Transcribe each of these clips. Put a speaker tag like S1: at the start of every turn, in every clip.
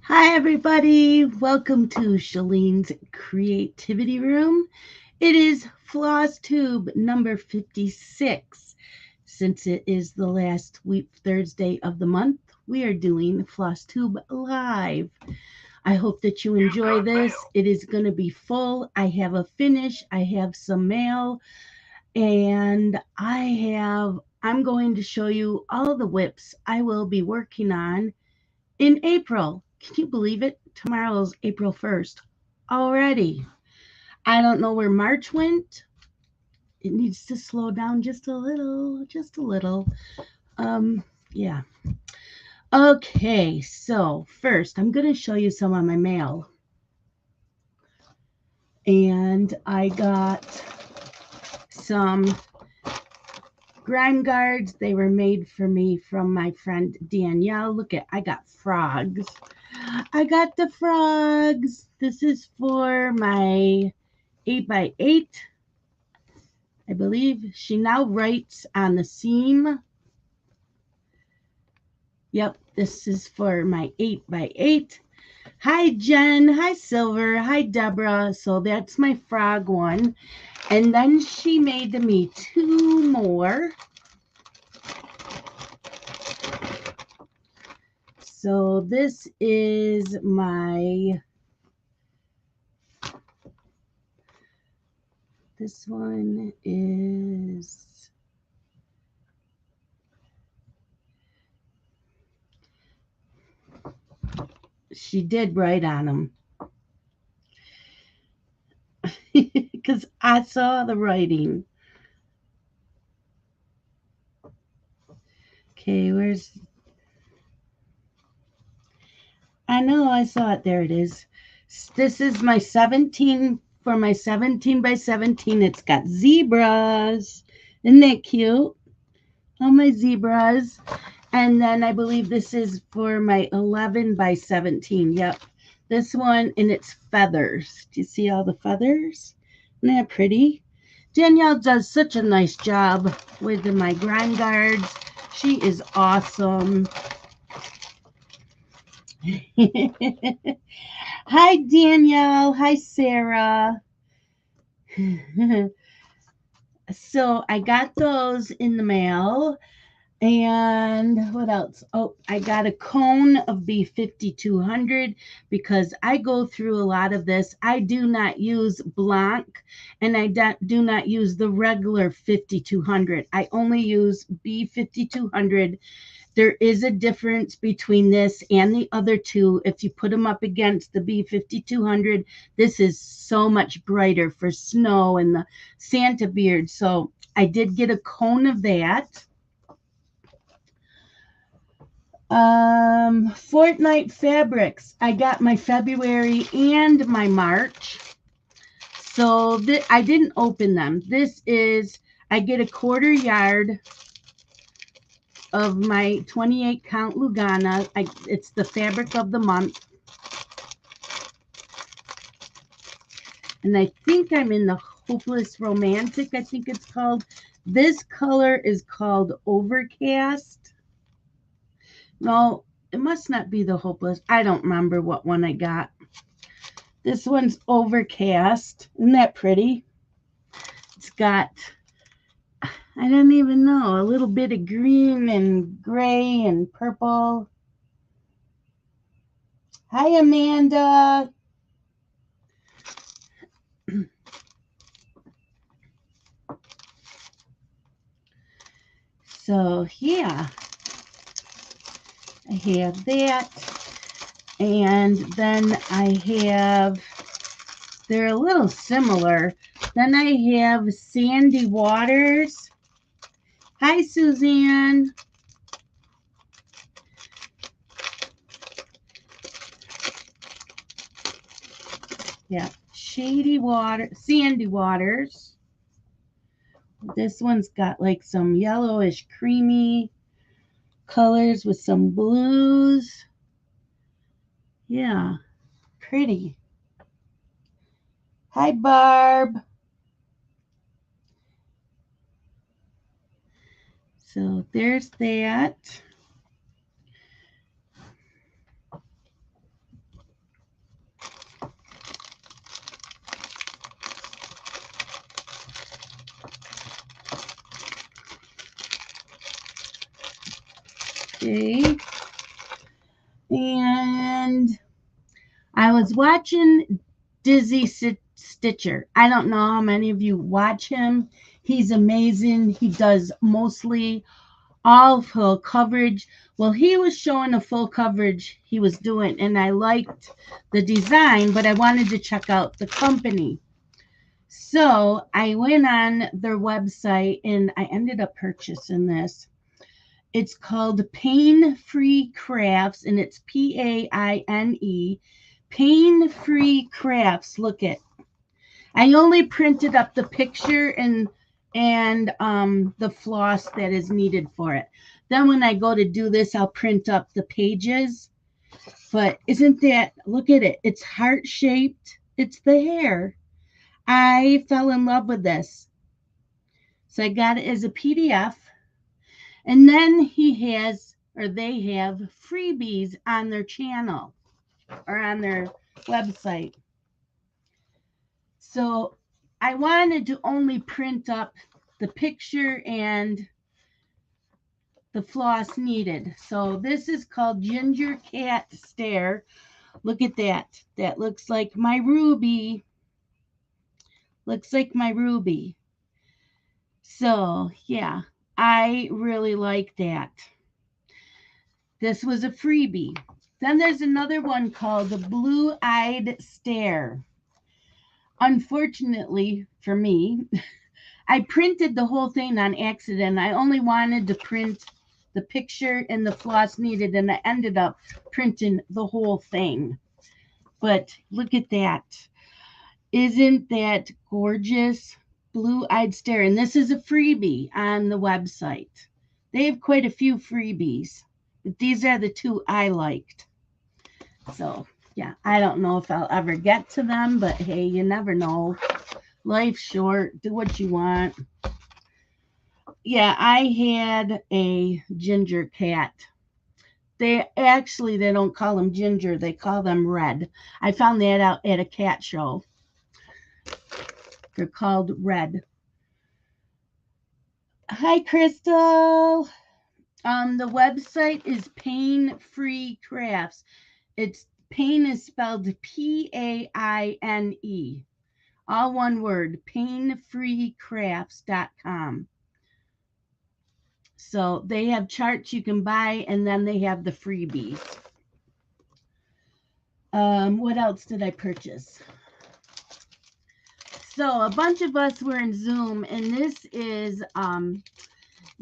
S1: Hi, everybody. Welcome to Shalene's Creativity Room. It is Flosstube number 56. Since it is the last week Thursday of the month, we are doing Flosstube Live. I hope that you enjoy this. It is going to be full. I have a finish, I have some mail, and I'm going to show you all of the whips I will be working on in April. Can you believe it? Tomorrow's April 1st already. I don't know where March went. It needs to slow down just a little, just a little. Yeah. Okay, so first I'm going to show you some of my mail. And I got some grime guards. They were made for me from my friend Danielle. Look at, I got frogs. I got the frogs. This is for my 8x8. I believe she now writes on the seam. Yep, this is for my 8x8. Hi, Jen. Hi, Silver. Hi, Deborah. So that's my frog one. And then she made me two more. So this is this one is, she did write on them because I saw the writing. Okay, I know I saw it. There it is. This is my 17 for my 17 by 17. It's got zebras. Isn't that cute? All my zebras. And then I believe this is for my 11 by 17. Yep. This one, and it's feathers. Do you see all the feathers? Isn't that pretty? Danielle does such a nice job with my grind guards. She is awesome. Hi, Danielle. Hi, Sarah. So I got those in the mail. And what else? Oh, I got a cone of B5200 because I go through a lot of this. I do not use Blanc and I do not use the regular 5200. I only use B5200. There is a difference between this and the other two. If you put them up against the B5200, this is so much brighter for snow and the Santa beard. So I did get a cone of that. Fortnite fabrics. I got my February and my March. So I didn't open them. This is, I get a quarter yard of my 28 count Lugana. It's the fabric of the month. And I think I'm in the Hopeless Romantic, I think it's called. This color is called Overcast. No, it must not be the Hopeless. I don't remember what one I got. This one's Overcast. Isn't that pretty? It's got, I don't even know, a little bit of green and gray and purple. Hi, Amanda. So, yeah, I have that. And then I have, they're a little similar. Then I have Sandy Waters. Hi, Suzanne. Yeah, Shady Water, Sandy Waters. This one's got like some yellowish creamy colors with some blues. Yeah, pretty. Hi, Barb. So there's that. Okay. And I was watching Dizzy Stitcher. I don't know how many of you watch him. He's amazing. He does mostly all full coverage. Well, he was showing a full coverage he was doing, and I liked the design, but I wanted to check out the company. So I went on their website and I ended up purchasing this. It's called Pain Free Crafts, and it's PAINE. Pain Free Crafts. Look it. I only printed up the picture and the floss that is needed for it. Then when I go to do this, I'll print up the pages. But isn't that, look at it. It's heart shaped. It's the hair. I fell in love with this. So I got it as a PDF. And then he has, or they have, freebies on their channel or on their website. So I wanted to only print up the picture and the floss needed. So this is called Ginger Cat Stare. Look at that. That looks like my ruby. Looks like my ruby. So yeah, I really like that. This was a freebie. Then there's another one called the Blue-Eyed Stare. Unfortunately for me, I printed the whole thing on accident. I only wanted to print the picture and the floss needed, and I ended up printing the whole thing. But look at that. Isn't that gorgeous? Blue-Eyed Stare. And this is a freebie on the website. They have quite a few freebies, but these are the two I liked. So, yeah, I don't know if I'll ever get to them, but hey, you never know. Life's short. Do what you want. Yeah, I had a ginger cat. They don't call them ginger. They call them red. I found that out at a cat show. They're called red. Hi, Crystal. The website is Pain Free Crafts. It's pain is spelled PAINE. All one word, painfreecrafts.com. So they have charts you can buy, and then they have the freebies. What else did I purchase? So a bunch of us were in Zoom, and this is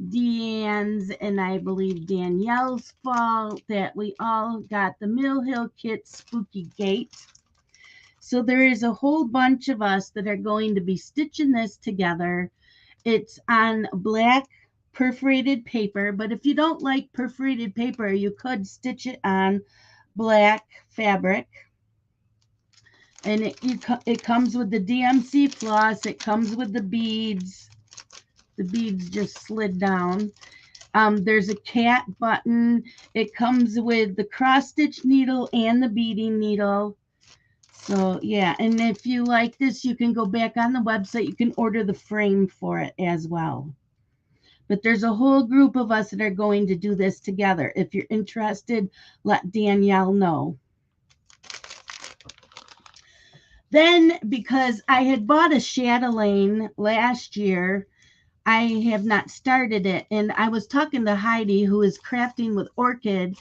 S1: Deanne's and I believe Danielle's fault that we all got the Mill Hill Kit Spooky Gate. So there is a whole bunch of us that are going to be stitching this together. It's on black perforated paper, but if you don't like perforated paper, you could stitch it on black fabric. And it comes with the DMC floss. It comes with the beads. The beads just slid down. There's a cat button. It comes with the cross stitch needle and the beading needle. So yeah, and if you like this, you can go back on the website. You can order the frame for it as well. But there's a whole group of us that are going to do this together. If you're interested, let Danielle know. Then, because I had bought a chatelaine last year, I have not started it. And I was talking to Heidi, who is crafting with Orchid,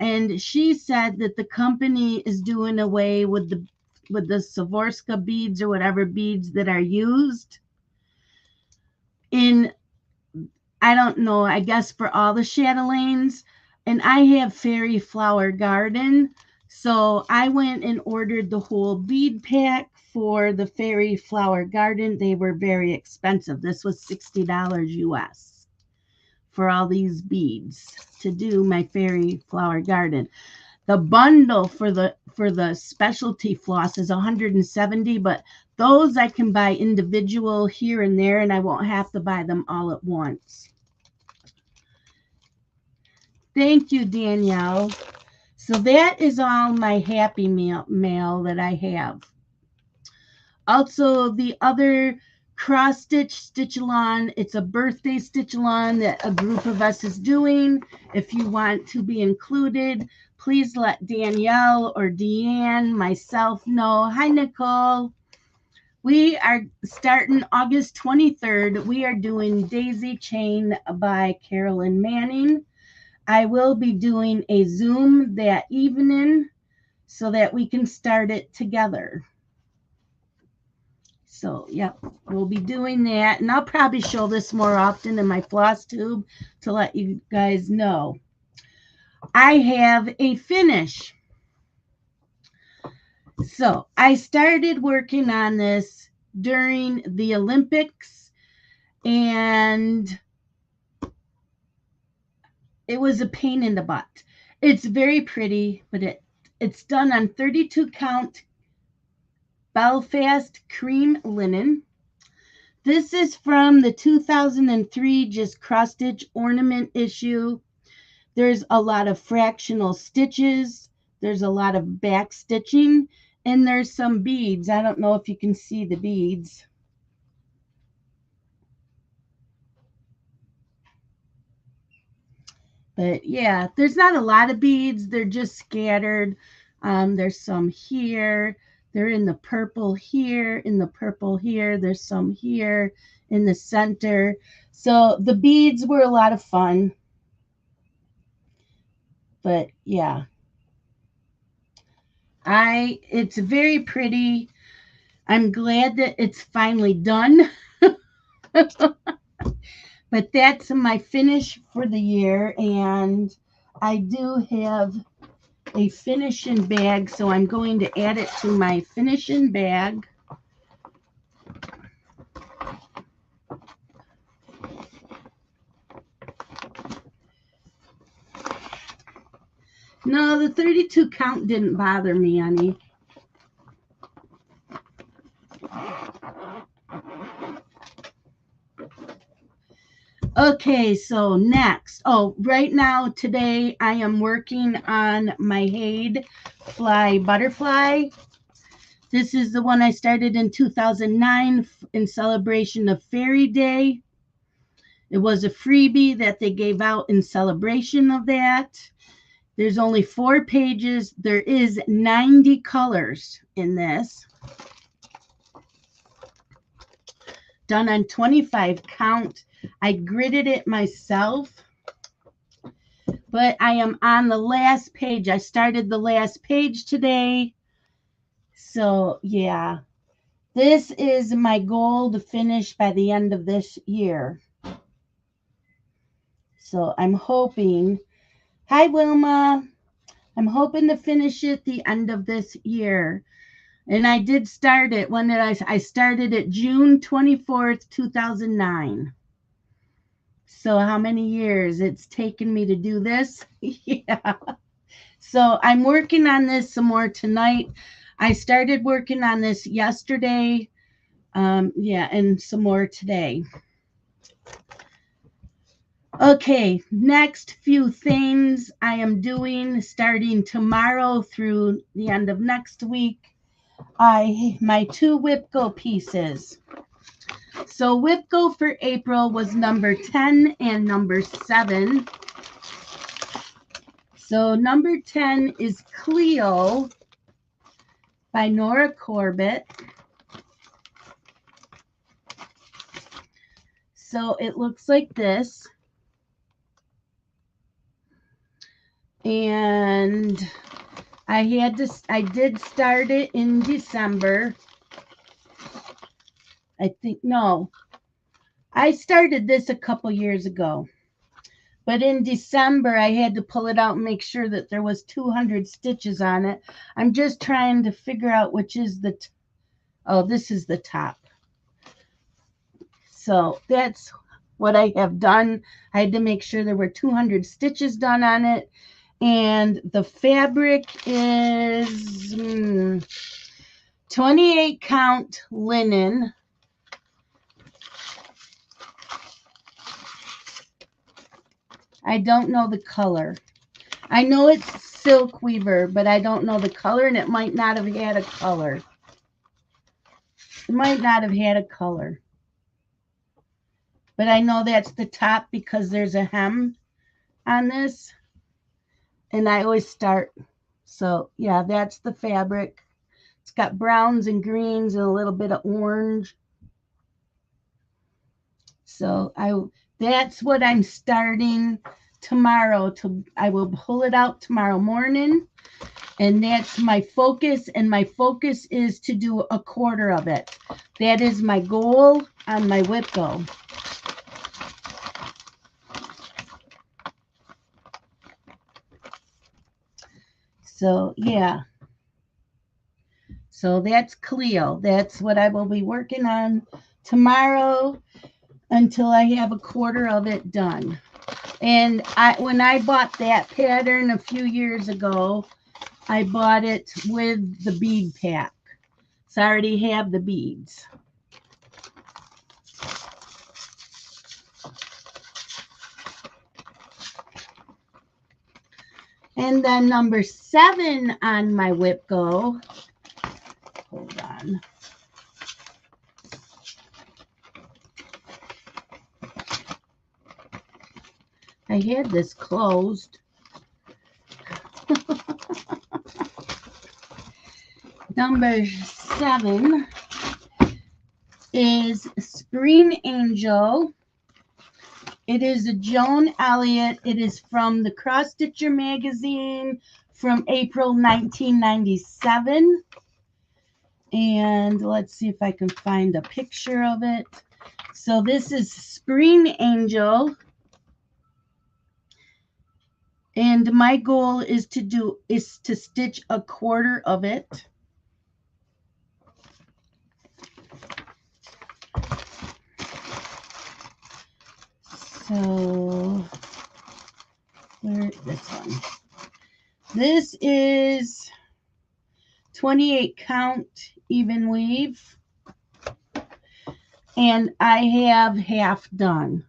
S1: and she said that the company is doing away with the Swarovski beads or whatever beads that are used in, I don't know, I guess for all the chatelaines. And I have Fairy Flower Garden. So I went and ordered the whole bead pack for the Fairy Flower Garden. They were very expensive. This was $60 US for all these beads to do my Fairy Flower Garden. The bundle for the specialty floss is $170, but those I can buy individual here and there, and I won't have to buy them all at once. Thank you, Danielle. So that is all my happy mail that I have. Also, the other cross stitch stitch-along. It's a birthday stitch-along that a group of us is doing. If you want to be included, please let Danielle or Deanne, myself know. Hi, Nicole. We are starting August 23rd. We are doing Daisy Chain by Carolyn Manning. I will be doing a Zoom that evening so that we can start it together. So, yeah, we'll be doing that. And I'll probably show this more often in my Flosstube to let you guys know. I have a finish. So, I started working on this during the Olympics, and it was a pain in the butt. It's very pretty, but it's done on 32 count Belfast cream linen. This is from the 2003 just cross stitch ornament issue. There's a lot of fractional stitches. There's a lot of back stitching, and there's some beads. I don't know if you can see the beads. But yeah, there's not a lot of beads. They're just scattered. There's some here. They're in the purple here, in the purple here. There's some here in the center. So the beads were a lot of fun. But yeah, it's very pretty. I'm glad that it's finally done. But that's my finish for the year, and I do have a finishing bag, so I'm going to add it to my finishing bag. No, the 32 count didn't bother me any. Okay, so next. Oh, right now, today, I am working on my Haid Fly Butterfly. This is the one I started in 2009 in celebration of Fairy Day. It was a freebie that they gave out in celebration of that. There's only 4 pages. There is 90 colors in this. Done on 25 count. I gridded it myself, but I am on the last page. I started the last page today. So, yeah, this is my goal to finish by the end of this year. So, I'm hoping, hi, Wilma. I'm hoping to finish it the end of this year. And I did start it. When did I started it June 24th, 2009. So how many years it's taken me to do this? Yeah. So I'm working on this some more tonight. I started working on this yesterday. Yeah, and some more today. Okay, next few things I am doing starting tomorrow through the end of next week. My 2 WIPGO pieces. So WIPGO for April was number 10 and number 7. So number 10 is Cleo by Nora Corbett. So it looks like this. And I did start it in December. I started this a couple years ago. But in December, I had to pull it out and make sure that there was 200 stitches on it. I'm just trying to figure out which is this is the top. So that's what I have done. I had to make sure there were 200 stitches done on it. And the fabric is 28 count linen. I don't know the color. I know it's silk weaver, but I don't know the color, and it might not have had a color. It might not have had a color. but I know that's the top because there's a hem on this, and I always start. So yeah, that's the fabric. It's got browns and greens and a little bit of orange. So that's what I'm starting tomorrow. I will pull it out tomorrow morning, and that's my focus, and my focus is to do a quarter of it. That is my goal on my whip go. So yeah, so that's Cleo. That's what I will be working on tomorrow until I have a quarter of it done. And when I bought that pattern a few years ago, I bought it with the bead pack. So I already have the beads. And then number 7 on my whip go. Hold on. I had this closed. Number 7 is Spring Angel. It is a Joan Elliott. It is from the Cross Stitcher magazine from April 1997. And let's see if I can find a picture of it. So this is Spring Angel. And my goal is to stitch a quarter of it. So where this one? This is 28 count even weave, and I have half done.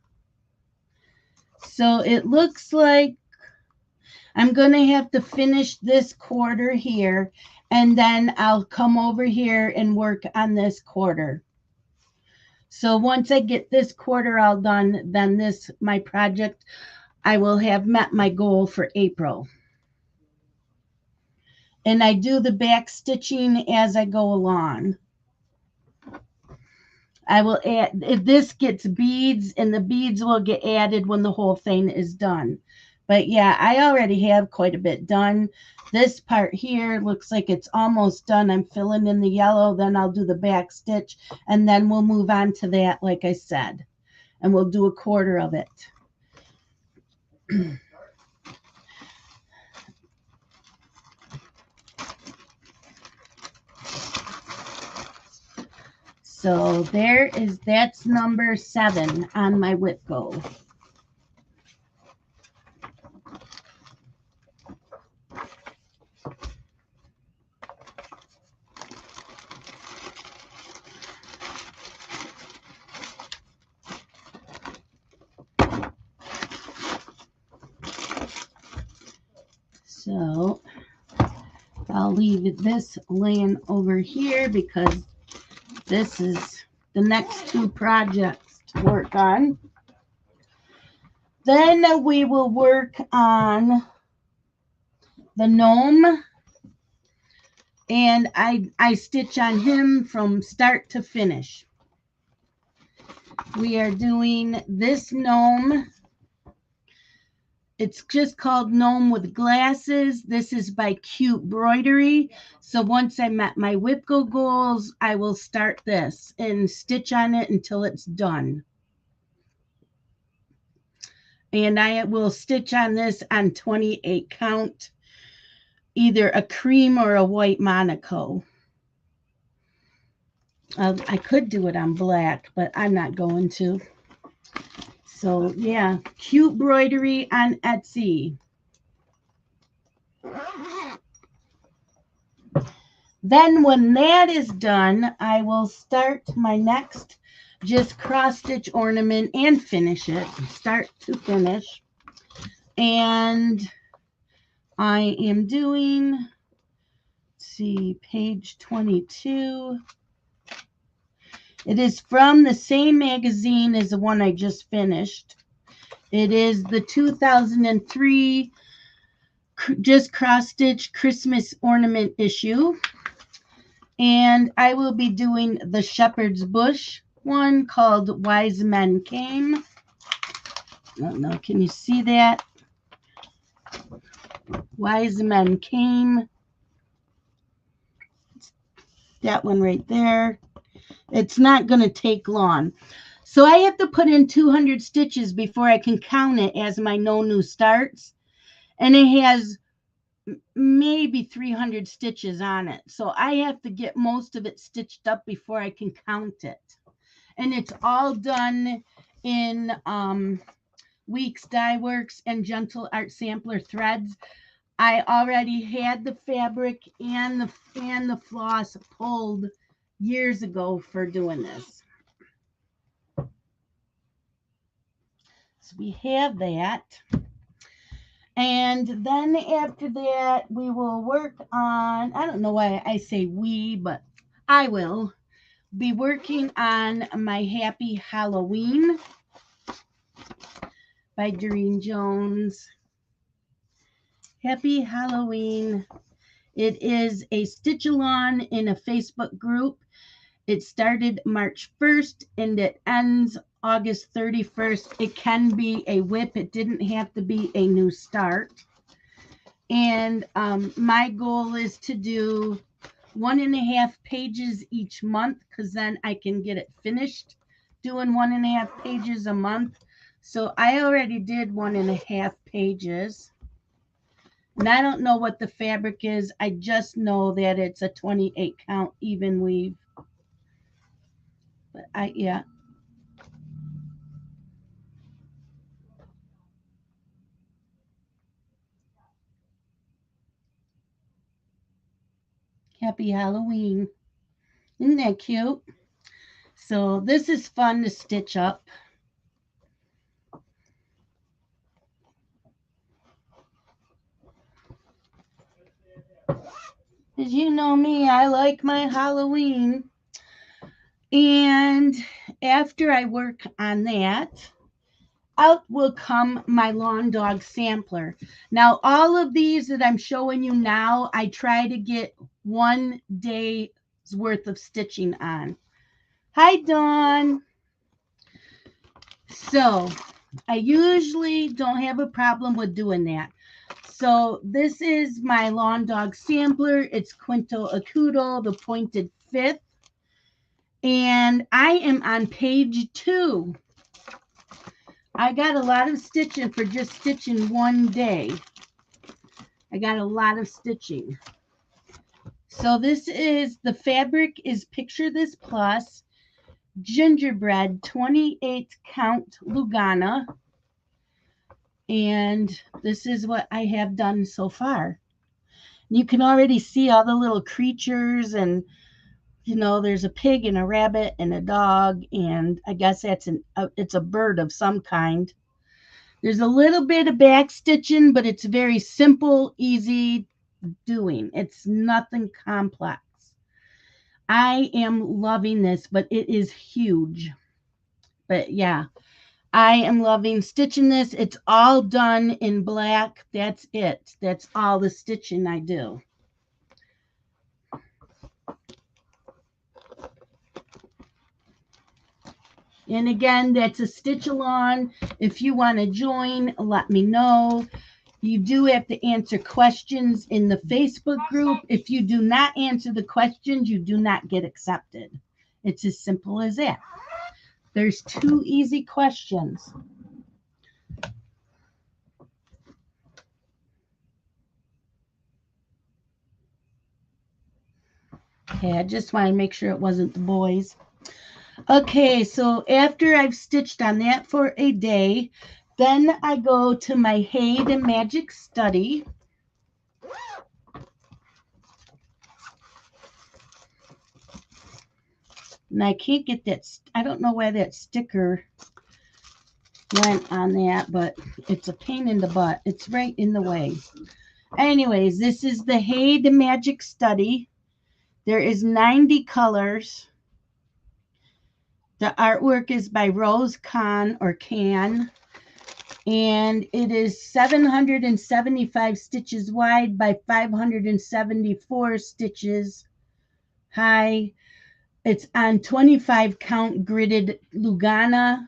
S1: So it looks like I'm going to have to finish this quarter here, and then I'll come over here and work on this quarter. So once I get this quarter all done, then my project, I will have met my goal for April. And I do the back stitching as I go along. I will add, if this gets beads, and the beads will get added when the whole thing is done. But yeah, I already have quite a bit done. This part here looks like it's almost done. I'm filling in the yellow, then I'll do the back stitch, and then we'll move on to that, like I said. And we'll do a quarter of it. So that's number 7 on my whip go. So I'll leave this laying over here because this is the next 2 projects to work on. Then we will work on the gnome, and I stitch on him from start to finish. We are doing this gnome. It's just called Gnome with Glasses. This is by Cute Broidery. So once I met my whip go goals, I will start this and stitch on it until it's done. And I will stitch on this on 28 count, either a cream or a white Monaco. I could do it on black, but I'm not going to. So yeah, Cute Broidery on Etsy. Then when that is done, I will start my next just cross stitch ornament and finish it, start to finish. And I am doing, let's see, page 22. It is from the same magazine as the one I just finished. It is the 2003 just cross-stitch Christmas ornament issue. And I will be doing the Shepherd's Bush one called Wise Men Came. I don't know, can you see that? Wise Men Came. That one right there. It's not going to take long. So I have to put in 200 stitches before I can count it as my no new starts. And it has maybe 300 stitches on it. So I have to get most of it stitched up before I can count it. And it's all done in Weeks Dye Works and Gentle Art Sampler threads. I already had the fabric and the floss pulled years ago for doing this. So we have that. And then after that, we will work on, I don't know why I say we, but I will be working on my Happy Halloween by Doreen Jones. Happy Halloween. It is a stitch-along in a Facebook group. It started March 1st and it ends August 31st. It can be a whip. It didn't have to be a new start. And my goal is to do 1.5 pages each month, because then I can get it finished doing 1.5 pages a month. So I already did 1.5 pages. And I don't know what the fabric is. I just know that it's a 28 count even weave. But yeah. Happy Halloween. Isn't that cute? So this is fun to stitch up. As you know me, I like my Halloween. And after I work on that, out will come my lawn dog sampler. Now, all of these that I'm showing you now, I try to get 1 day's worth of stitching on. Hi, Dawn. So I usually don't have a problem with doing that. So this is my lawn dog sampler. It's Quinto Acuto, the pointed fifth. And I am on page 2. I got a lot of stitching for just stitching 1 day. I got a lot of stitching. So this is, the fabric is Picture This Plus, gingerbread 28 count Lugana. And this is what I have done so far. You can already see all the little creatures, and you know, there's a pig and a rabbit and a dog, and I guess that's it's a bird of some kind. There's a little bit of back stitching, but it's very simple, easy doing. It's nothing complex. I am loving this, but it is huge. But yeah, I am loving stitching this. It's all done in black. That's it. That's all the stitching I do. And again, that's a stitch along. If you want to join, let me know. You do have to answer questions in the Facebook group. If you do not answer the questions, you do not get accepted. It's as simple as that. There's 2 easy questions. Okay, I just want to make sure it wasn't the boys. Okay, so after I've stitched on that for a day, then I go to my Hade and Magic Study. And I can't get that, I don't know why that sticker went on that, but it's a pain in the butt. It's right in the way. Anyways, this is the Hade and Magic Study. There is 90 colors. The artwork is by Rose Can or Can, and it is 775 stitches wide by 574 stitches high. It's on 25 count gridded Lugana,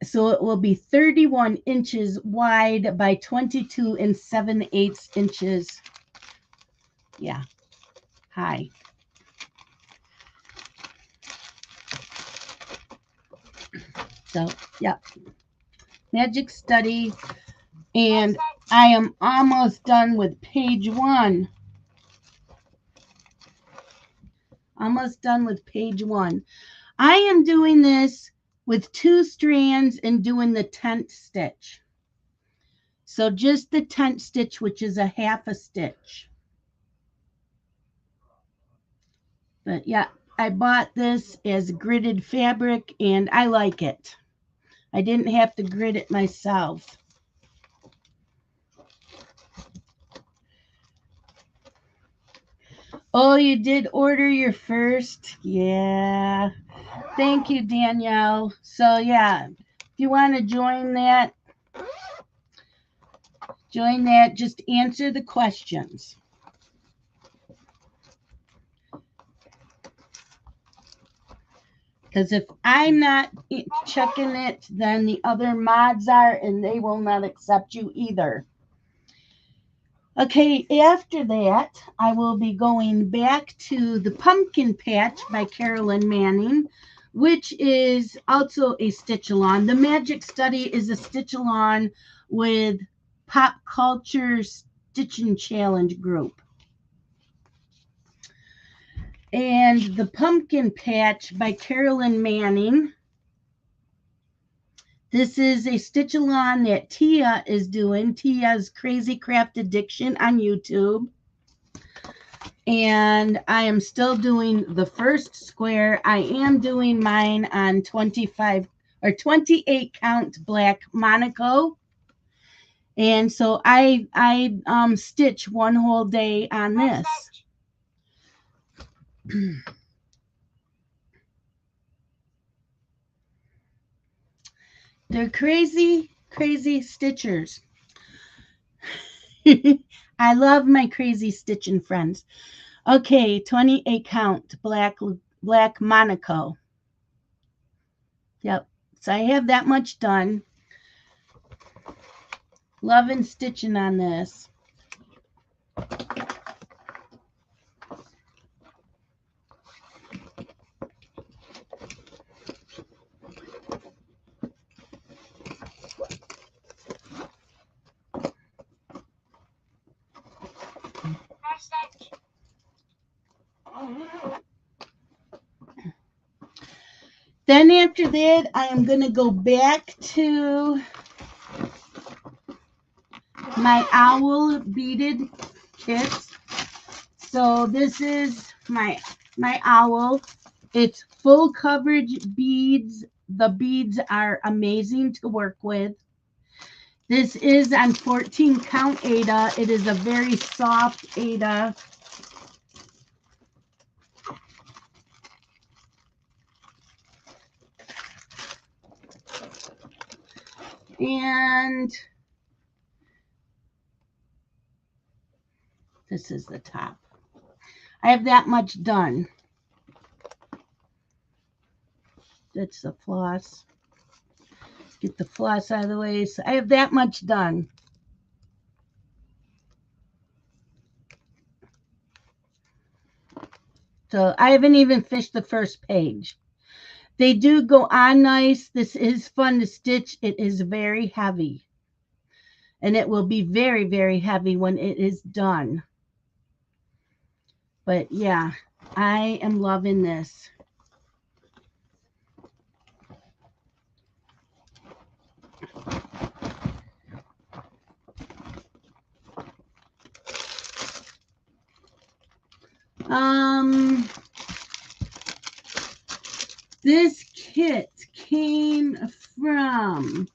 S1: so it will be 31 inches wide by 22 and 7/8 inches. Yeah, high. So, yeah, Magic Study, and I am almost done with page 1. Almost done with page 1. I am doing this with 2 strands and doing the 10th stitch. So just the 10th stitch, which is a half a stitch. But yeah, I bought this as gridded fabric and I like it. I didn't have to grid it myself. Oh, you did order your first? Yeah. Thank you, Danielle. So yeah, if you want to join that, just answer the questions. Because if I'm not checking it, then the other mods are, and they will not accept you either. Okay, after that, I will be going back to The Pumpkin Patch by Carolyn Manning, which is also a stitch-along. The Magic Study is a stitch-along with Pop Culture Stitching Challenge group. And The Pumpkin Patch by Carolyn Manning. This is a stitch-along that Tia is doing. Tia's Crazy Craft Addiction on YouTube. And I am still doing the first square. I am doing mine on 25 or 28 count black Monaco. And so I stitch one whole day on this. They're crazy, crazy stitchers. I love my crazy stitching friends. Okay, 28 count black Monaco. Yep. So I have that much done. Loving stitching on this. Then after that, I am going to go back to my owl beaded kits. So this is my owl. It's full coverage beads. The beads are amazing to work with. This is on 14 count Aida. It is a very soft Aida. And this is the top. I have that much done. That's the floss. Get the floss out of the way. So I have that much done. So I haven't even finished the first page. They do go on nice. This is fun to stitch. It is very heavy. And it will be very, very heavy when it is done. But yeah, I am loving this. This kit came from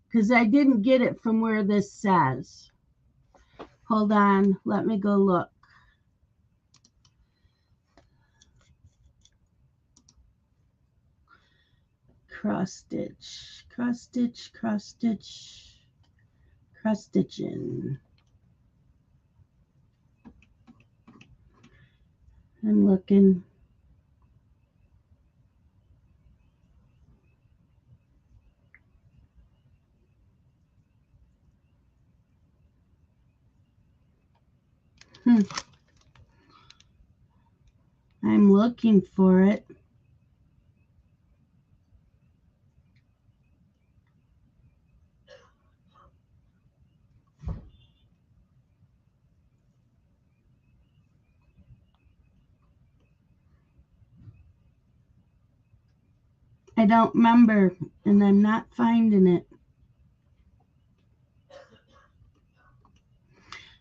S1: because I didn't get it from where this says. Hold on, let me go look. cross stitch, cross stitch, cross stitch, cross stitching. I'm looking. I'm looking for it. I don't remember, and I'm not finding it.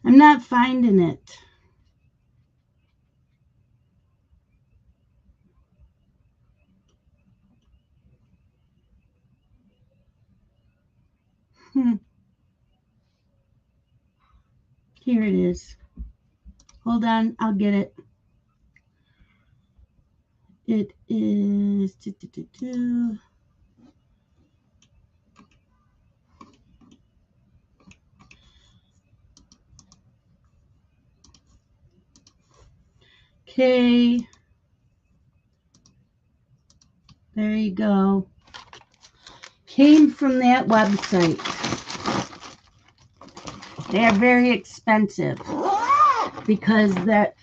S1: I'm not finding it. Here it is. Hold on, I'll get it. It is. Okay. There you go. Came from that website. They are very expensive because the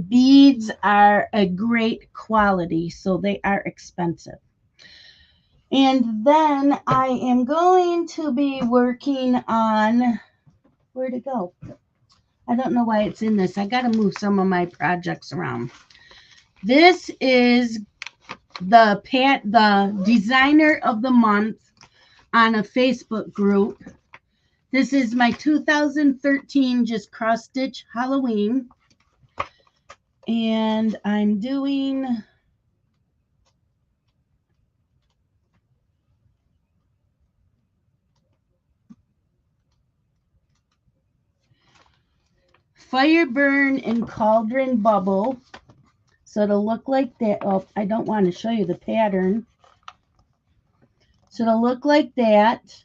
S1: beads are a great quality, so they are expensive. And then I am going to be working on, where'd it go? I don't know why it's in this. I got to move some of my projects around. This is the designer of the month on a Facebook group. This is my 2013 just cross stitch Halloween. And I'm doing Fire Burn and Cauldron Bubble. So it'll look like that. Oh, I don't want to show you the pattern. So it'll look like that.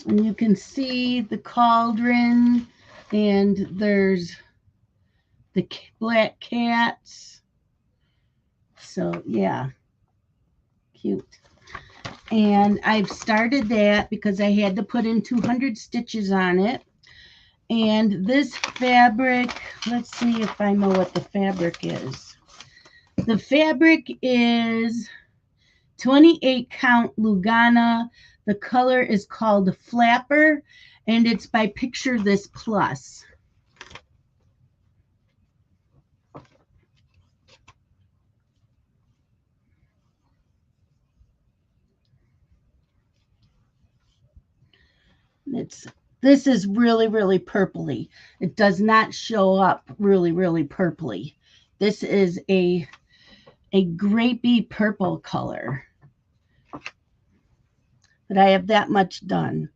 S1: And you can see the cauldron, and there's the black cats. So yeah, cute. And I've started that because I had to put in 200 stitches on it. And this fabric, let's see if I know what the fabric is. The fabric is 28 count Lugana. The color is called Flapper, and it's by Picture This Plus. This is really, really purpley. It does not show up really, really purpley. This is a grapey purple color. But I have that much done.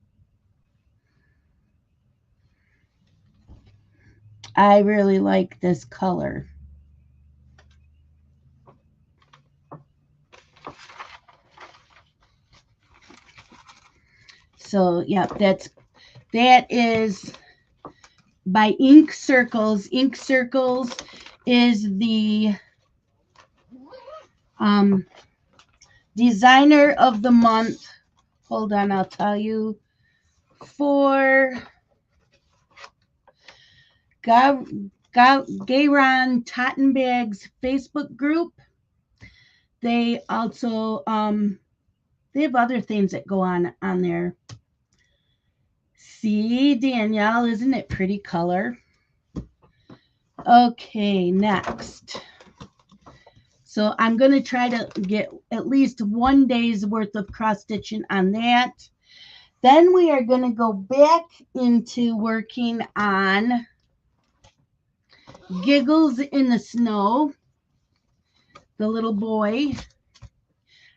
S1: I really like this color. So yeah, that is by Ink Circles. Ink Circles is the designer of the month. Hold on, I'll tell you. For Gayron Tottenbag's Facebook group. They also they have other things that go on there. See, Danielle, isn't it pretty color? Okay, next. So I'm going to try to get at least 1 day's worth of cross stitching on that. Then we are going to go back into working on Giggles in the Snow, the little boy.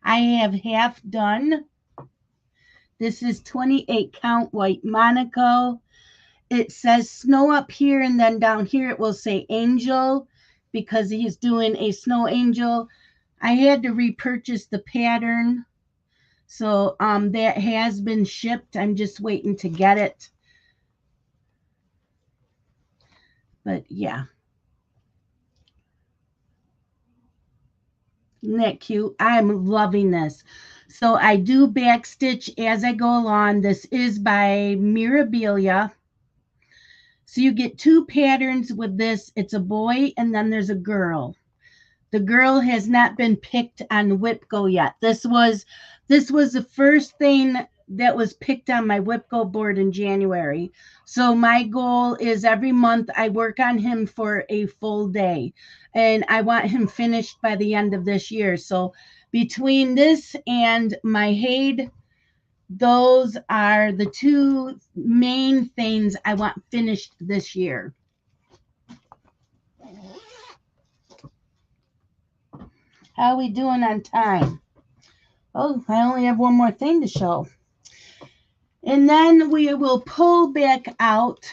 S1: I have half done. This is 28 count white Monaco. It says snow up here, and then down here it will say angel. because he's doing a snow angel. I had to repurchase the pattern. So that has been shipped. I'm just waiting to get it. But yeah. Isn't that cute? I'm loving this. So I do backstitch as I go along. This is by Mirabilia. So you get two patterns with this. It's a boy and then there's a girl. The girl has not been picked on WhipGo yet. This was the first thing that was picked on my WhipGo board in January. So my goal is every month I work on him for a full day, and I want him finished by the end of this year. So between this and my Haid, those are the two main things I want finished this year. How are we doing on time? Oh, I only have one more thing to show. And then we will pull back out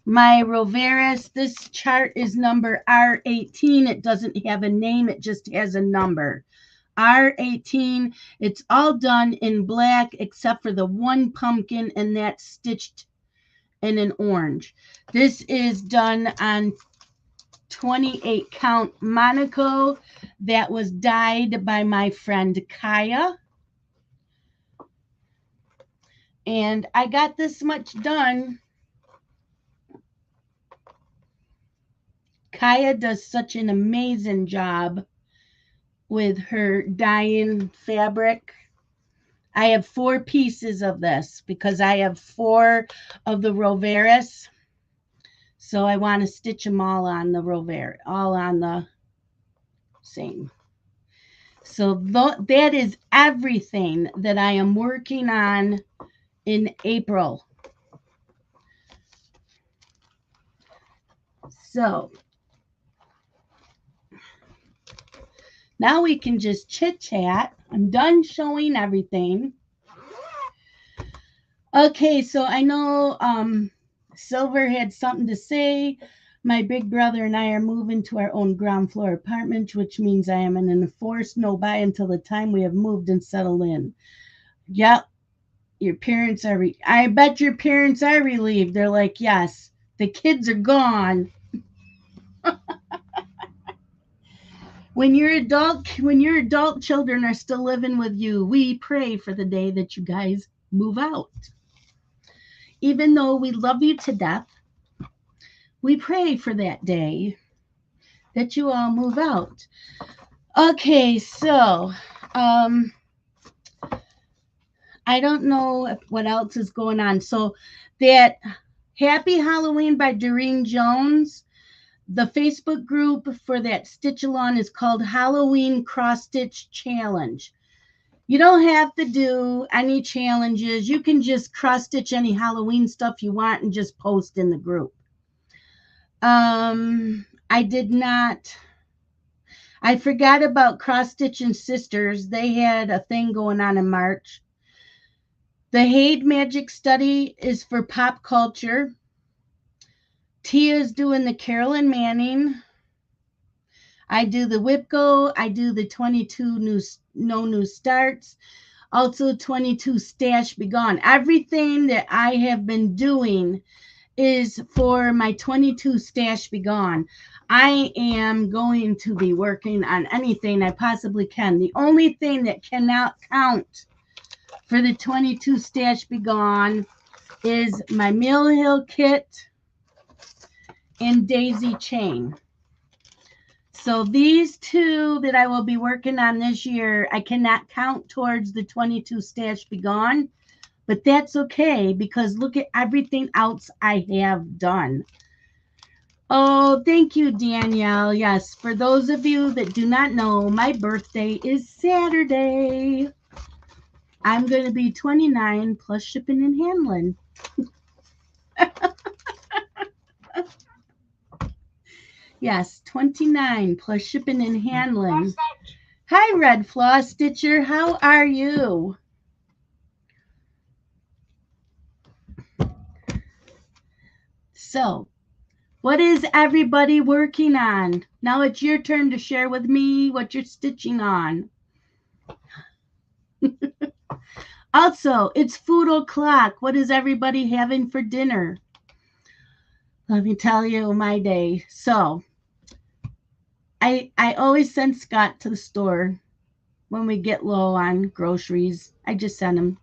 S1: my Roveris. This chart is number R18. It doesn't have a name. It just has a number. R18. It's all done in black except for the one pumpkin, and that's stitched in an orange. This is done on 28 count Monaco that was dyed by my friend Kaya. And I got this much done. Kaya does such an amazing job with her dyeing fabric. I have 4 pieces of this because I have 4 of the Roveris. So I want to stitch them all on the Roveris, all on the same. So that is everything that I am working on in April. So now we can just chit chat. I'm done showing everything. Okay, so I know Silver had something to say. My big brother and I are moving to our own ground floor apartment, which means I am in an enforced no buy until the time we have moved and settled in. Yep, your parents are. I bet your parents are relieved. They're like, yes, the kids are gone. When your adult children are still living with you, we pray for the day that you guys move out. Even though we love you to death, we pray for that day that you all move out. Okay, so I don't know what else is going on. So that Happy Halloween by Doreen Jones, the Facebook group for that stitch along is called Halloween Cross Stitch Challenge. You don't have to do any challenges. You can just cross stitch any Halloween stuff you want and just post in the group. I forgot about Cross Stitching Sisters. They had a thing going on in March. The Haid Magic Study is for pop culture. Tia's doing the Carolyn Manning. I do the WhipGo. I do the 22 no new starts. Also 22 Stash Be Gone. Everything that I have been doing is for my 22 Stash Be Gone. I am going to be working on anything I possibly can. The only thing that cannot count for the 22 Stash Be Gone is my Mill Hill kit and Daisy Chain. So these two that I will be working on this year, I cannot count towards the 22 Stash Be Gone, but that's okay because look at everything else I have done. Oh, thank you, Danielle. Yes, for those of you that do not know, my birthday is Saturday. I'm going to be 29 plus shipping and handling. Yes, 29 plus shipping and handling. Hi, Red Floss Stitcher. How are you? So, What is everybody working on? Now it's your turn to share with me what you're stitching on. Also, it's food o'clock. What is everybody having for dinner? Let me tell you my day. So, I always send Scott to the store when we get low on groceries. I just send him.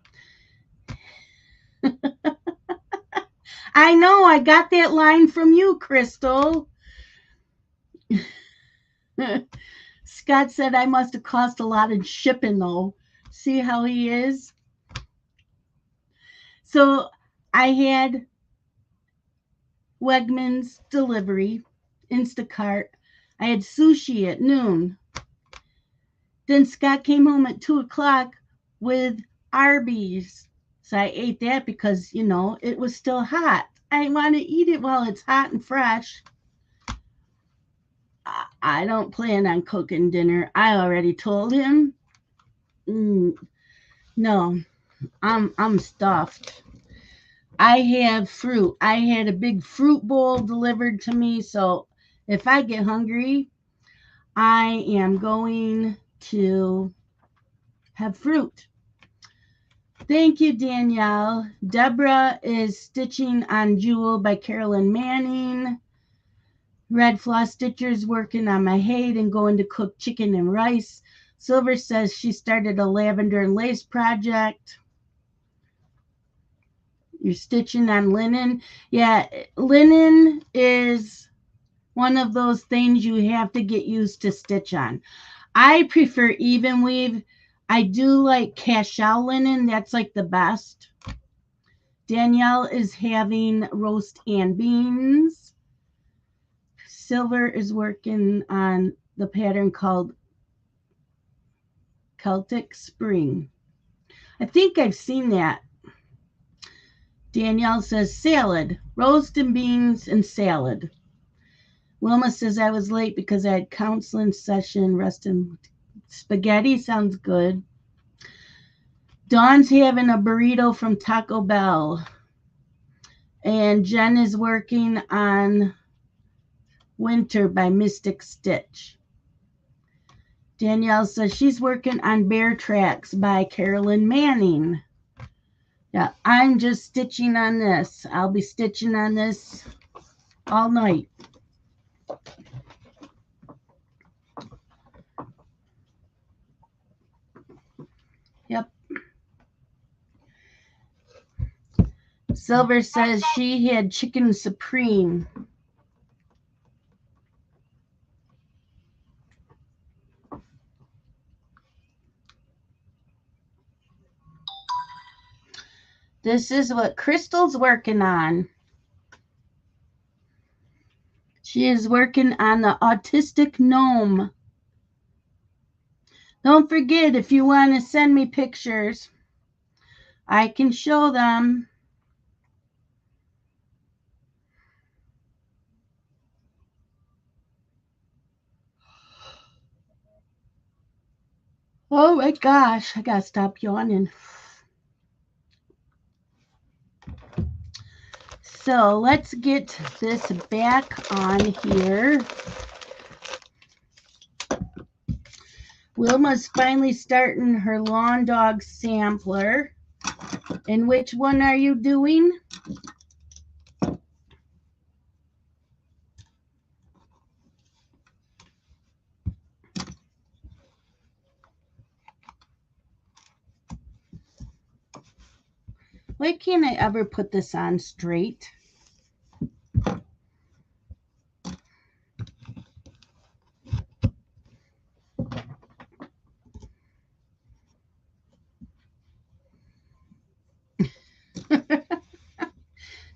S1: I know, I got that line from you, Crystal. Scott said I must have cost a lot in shipping, though. See how he is? So I had Wegmans delivery, Instacart. I had sushi at noon. Then Scott came home at 2 o'clock with Arby's. So I ate that because, you know, it was still hot. I want to eat it while it's hot and fresh. I don't plan on cooking dinner. I already told him. No, I'm stuffed. I have fruit. I had a big fruit bowl delivered to me, so if I get hungry, I am going to have fruit. Thank you, Danielle. Deborah is stitching on Jewel by Carolyn Manning. Red Floss Stitcher's working on my Hade and going to cook chicken and rice. Silver says she started a lavender and lace project. You're stitching on linen. Yeah, linen is one of those things you have to get used to stitch on. I prefer even weave. I do like cashel linen. That's like the best. Danielle is having roast and beans. Silver is working on the pattern called Celtic Spring. I think I've seen that. Danielle says salad, roast and beans and salad. Wilma says I was late because I had counseling session, rest and spaghetti sounds good. Dawn's having a burrito from Taco Bell. And Jen is working on Winter by Mystic Stitch. Danielle says she's working on Bear Tracks by Carolyn Manning. Yeah, I'm just stitching on this. I'll be stitching on this all night. Yep. Silver says she had chicken supreme. This is what Crystal's working on. She is working on the autistic gnome. Don't forget, if you want to send me pictures, I can show them. Oh my gosh, I gotta stop yawning. So let's get this back on here. Wilma's finally starting her lawn dog sampler. And which one are you doing? Why can't I ever put this on straight?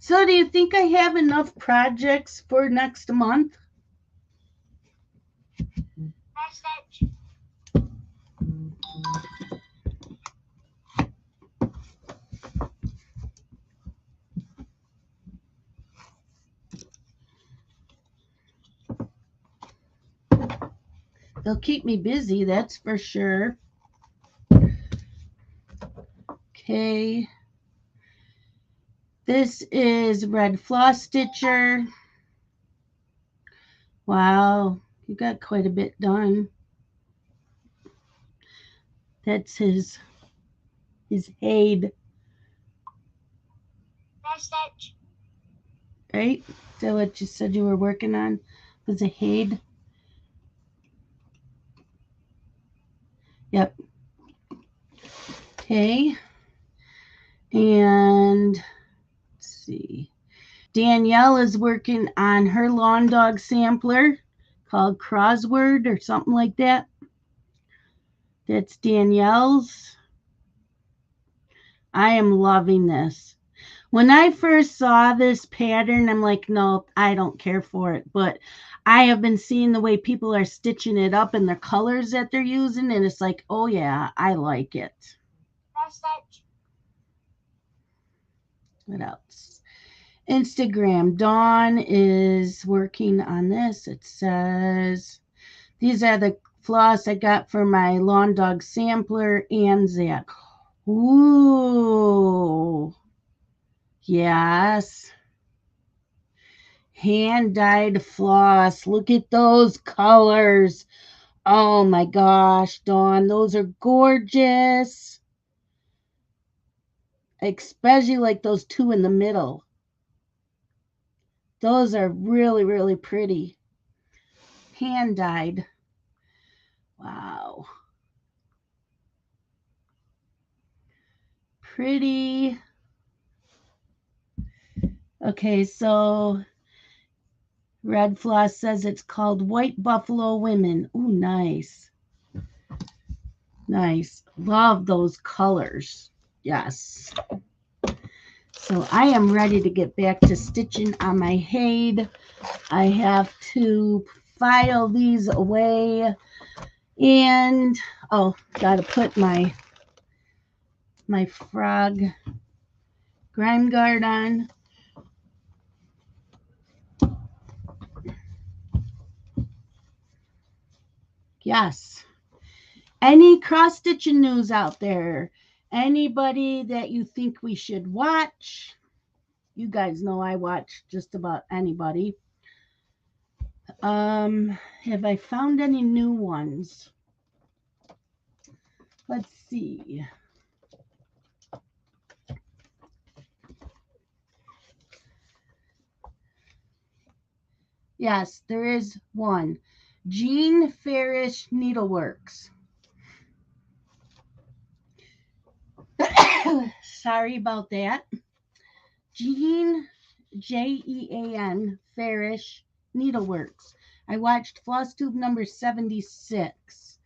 S1: So do you think I have enough projects for next month? They'll keep me busy, that's for sure. Okay. This is Red Floss Stitcher. Wow, you got quite a bit done. That's his head, right? Is that what you said you were working on? Was a head? Yep. Okay. And let's see. Danielle is working on her lawn dog sampler called Crossword or something like that. That's Danielle's. I am loving this. When I first saw this pattern, I'm like, no, I don't care for it. But I have been seeing the way people are stitching it up and the colors that they're using, and it's like, oh yeah, I like it. What else? Instagram. Dawn is working on this. It says, these are the floss I got for my lawn dog sampler and Zach. Ooh. Yes. Hand dyed floss. Look at those colors. Oh my gosh, Dawn, those are gorgeous. Especially like those two in the middle. Those are really, really pretty. Hand dyed. Wow. Pretty. Okay, so Red Floss says it's called White Buffalo Women. Ooh, nice. Nice. Love those colors. Yes. So I am ready to get back to stitching on my Haid. I have to file these away. And, oh, got to put my frog grime guard on. Yes. Any cross-stitching news out there? Anybody that you think we should watch? You guys know I watch just about anybody. Have I found any new ones? Let's see. Yes, there is one. Jean Farish Needleworks. Sorry about that. Jean, Jean Farish Needleworks. I watched Flosstube number 76.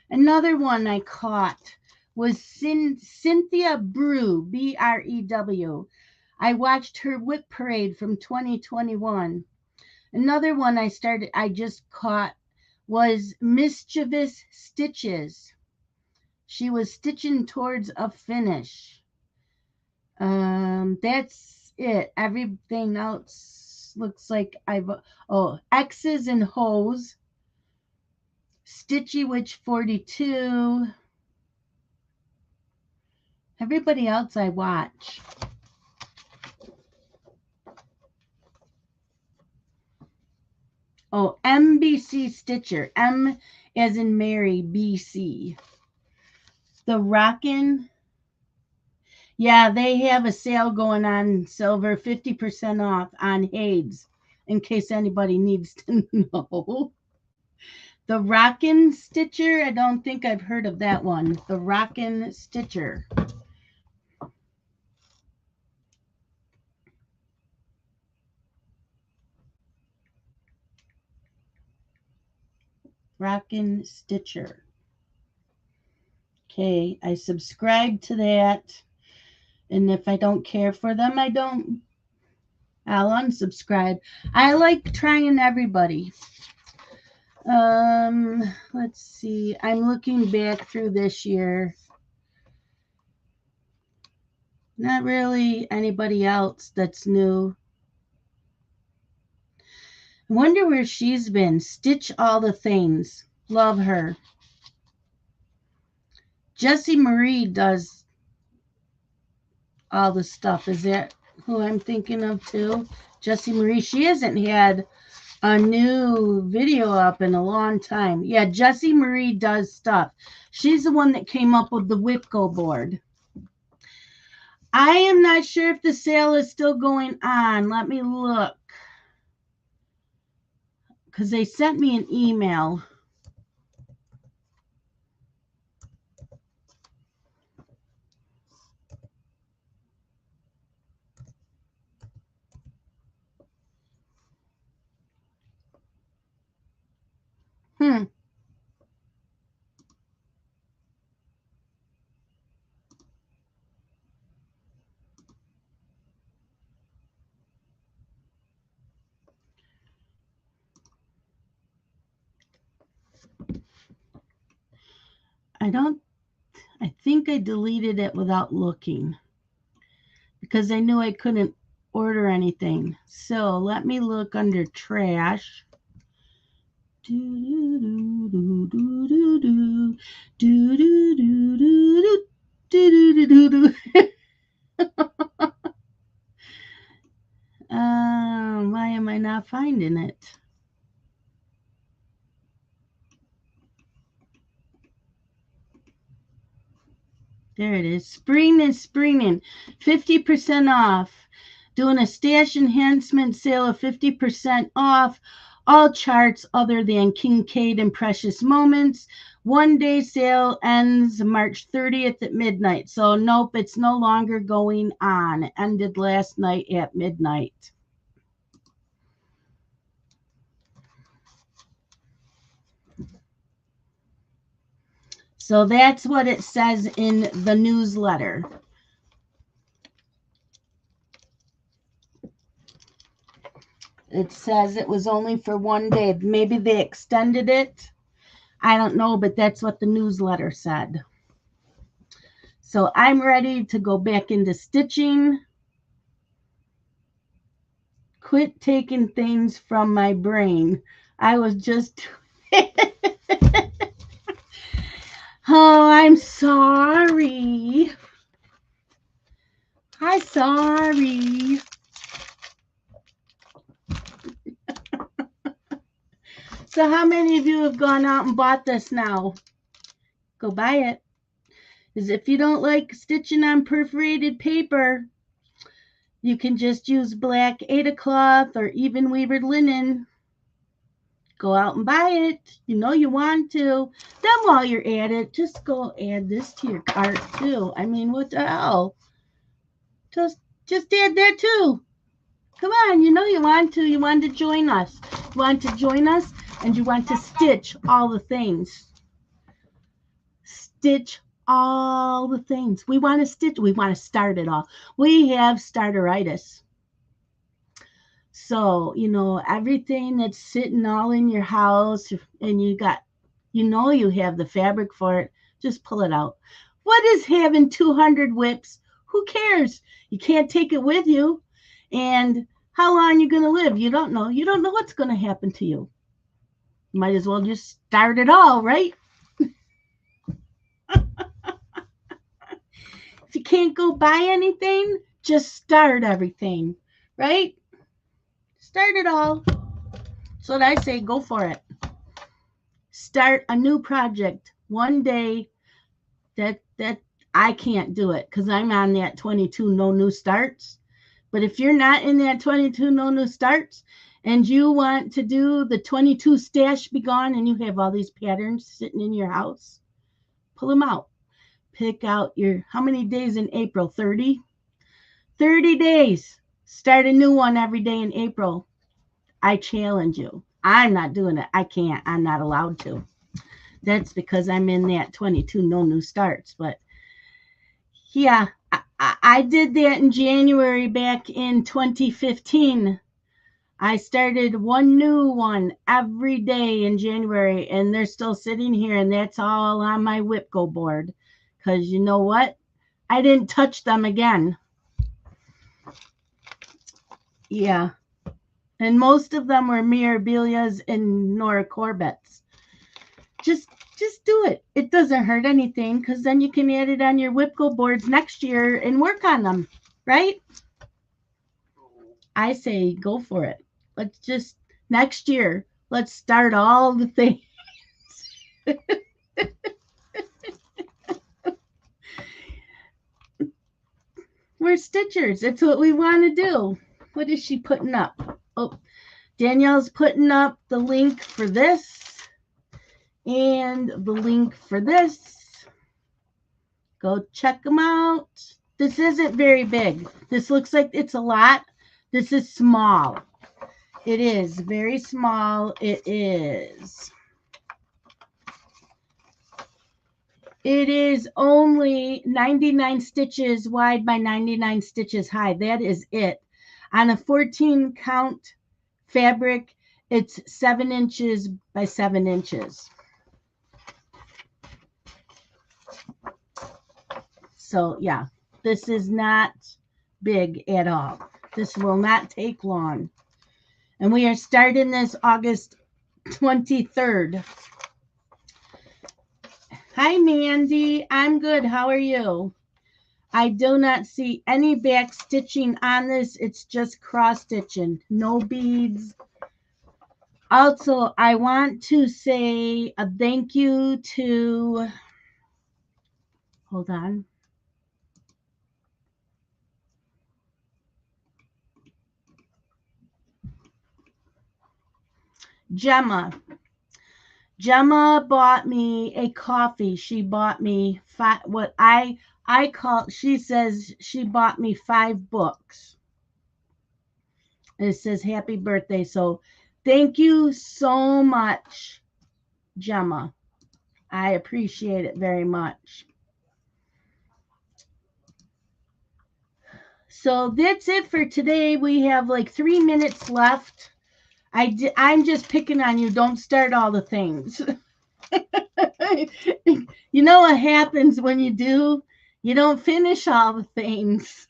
S1: Another one I caught was Cynthia Brew, Brew. I watched her whip parade from 2021. Another one I just caught was Mischievous Stitches. She was stitching towards a finish. That's it. Everything else looks like X's and Hoes. Stitchy Witch 42. Everybody else I watch. Oh, MBC Stitcher. M as in Mary, BC. The Rockin'. Yeah, they have a sale going on, Silver, 50% off on Hades, in case anybody needs to know. The Rockin' Stitcher, I don't think I've heard of that one. The Rockin' Stitcher. Rockin' Stitcher. Okay, I subscribe to that. And if I don't care for them, I'll unsubscribe. I like trying everybody. Let's see. I'm looking back through this year. Not really anybody else that's new. Wonder where she's been. Stitch All the Things. Love her. Jessie Marie does all the stuff. Is that who I'm thinking of too? Jessie Marie. She hasn't had a new video up in a long time. Yeah, Jessie Marie does stuff. She's the one that came up with the Whipco board. I am not sure if the sale is still going on. Let me look. Because they sent me an email. I think I deleted it without looking because I knew I couldn't order anything. So let me look under trash. Why am I not finding it? There it is. Spring and springing. 50% off. Doing a stash enhancement sale of 50% off all charts other than Kincaid and Precious Moments. 1-day sale ends March 30th at midnight. So nope, it's no longer going on. It ended last night at midnight. So that's what it says in the newsletter. It says it was only for 1 day. Maybe they extended it. I don't know, but that's what the newsletter said. So I'm ready to go back into stitching. Quit taking things from my brain. I was just... Oh, I'm sorry. I'm sorry. So how many of you have gone out and bought this now? Go buy it. Because if you don't like stitching on perforated paper, you can just use black Aida cloth or even weavered linen. Go out and buy it. You know you want to. Then while you're at it, just go add this to your cart too. I mean, what the hell? Just add that too. Come on, you know you want to. You want to join us. You want to join us and you want to stitch all the things. Stitch all the things. We want to stitch. We want to start it all. We have starteritis. So, you know, everything that's sitting all in your house and you got, you know, you have the fabric for it, just pull it out. What is having 200 whips? Who cares? You can't take it with you. And how long are you going to live? You don't know. You don't know what's going to happen to you. You might as well just start it all, right? If you can't go buy anything, just start everything, right? Start it all. So what I say, go for it. Start a new project 1 day. That I can't do it because I'm on that 22 no new starts. But if you're not in that 22 no new starts and you want to do the 22 stash be gone and you have all these patterns sitting in your house, pull them out. Pick out your, how many days in April? 30? 30 days. Start a new one every day in April. I challenge you. I'm not doing it. I can't. I'm not allowed to. That's because I'm in that 22 no new starts. But yeah, I did that in January back in 2015. I started one new one every day in January, and they're still sitting here, and that's all on my Whipco board. Because you know what? I didn't touch them again. Yeah. And most of them were Mirabilias and Nora Corbett's. Just do it. It doesn't hurt anything because then you can add it on your Whipco boards next year and work on them, right? I say go for it. Let's just Next year, let's start all the things. We're stitchers. It's what we want to do. What is she putting up? Oh, Danielle's putting up the link for this and the link for this. Go check them out. This isn't very big. This looks like it's a lot. This is small. It is very small. It is. It is only 99 stitches wide by 99 stitches high. That is it. On a 14 count fabric, it's 7 inches by 7 inches. So yeah, this is not big at all. This will not take long. And we are starting this August 23rd. Hi, Mandy. I'm good. How are you? I do not see any back stitching on this. It's just cross stitching. No beads. Also, I want to say a thank you to, hold on. Gemma. Gemma bought me a coffee. She bought me what I call, she says she bought me 5 books. And it says happy birthday. So thank you so much, Gemma. I appreciate it very much. So that's it for today. We have like 3 minutes left. I'm just picking on you. Don't start all the things. You know what happens when you do? You don't finish all the things.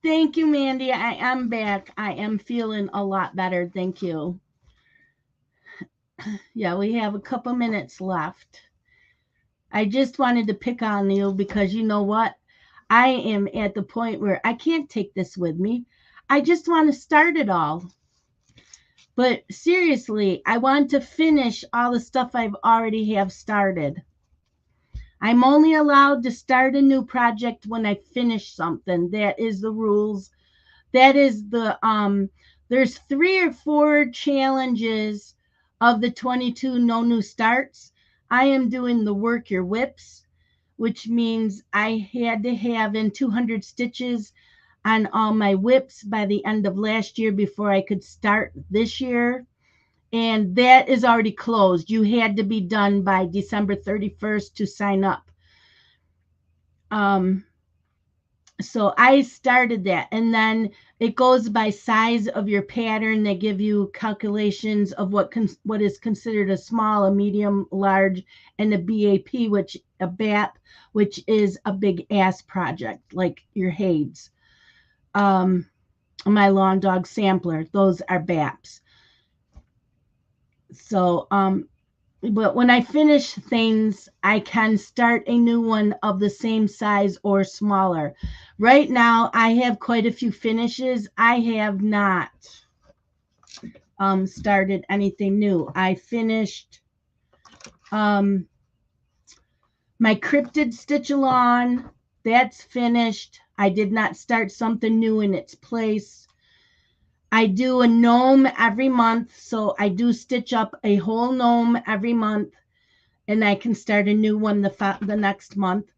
S1: Thank you, Mandy. I am back. I am feeling a lot better. Thank you. Yeah, we have a couple minutes left. I just wanted to pick on you because you know what? I am at the point where I can't take this with me. I just want to start it all. But seriously, I want to finish all the stuff I've already have started. I'm only allowed to start a new project when I finish something. That is the rules. That is the there's 3 or 4 challenges of the 22 no new starts. I am doing the work your whips, which means I had to have in 200 stitches on all my whips by the end of last year before I could start this year. And that is already closed. You had to be done by December 31st to sign up. So I started that. And then it goes by size of your pattern. They give you calculations of what is considered a small, a medium, large, and a BAP, a BAP, which is a big ass project, like your Hades. My lawn dog sampler, those are BAPs. So, but when I finish things, I can start a new one of the same size or smaller. Right now, I have quite a few finishes. I have not started anything new. I finished my cryptid stitch along. That's finished. I did not start something new in its place. I do a gnome every month, so I do stitch up a whole gnome every month, and I can start a new one the next month.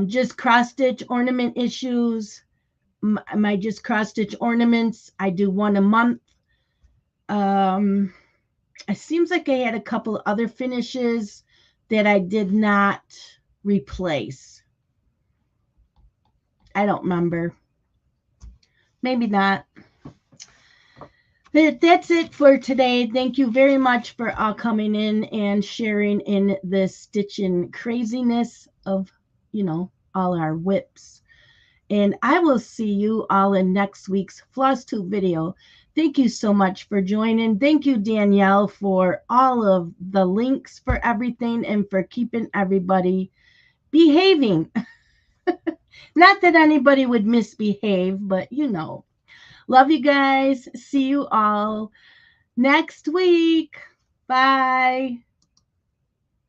S1: Just cross stitch ornament issues. My just cross stitch ornaments. I do one a month. It seems like I had a couple other finishes that I did not replace. I don't remember. Maybe not. But that's it for today. Thank you very much for all coming in and sharing in this stitching craziness of, all our whips. And I will see you all in next week's Flosstube video. Thank you so much for joining. Thank you, Danielle, for all of the links for everything and for keeping everybody behaving. Not that anybody would misbehave, but Love you guys. See you all next week. Bye.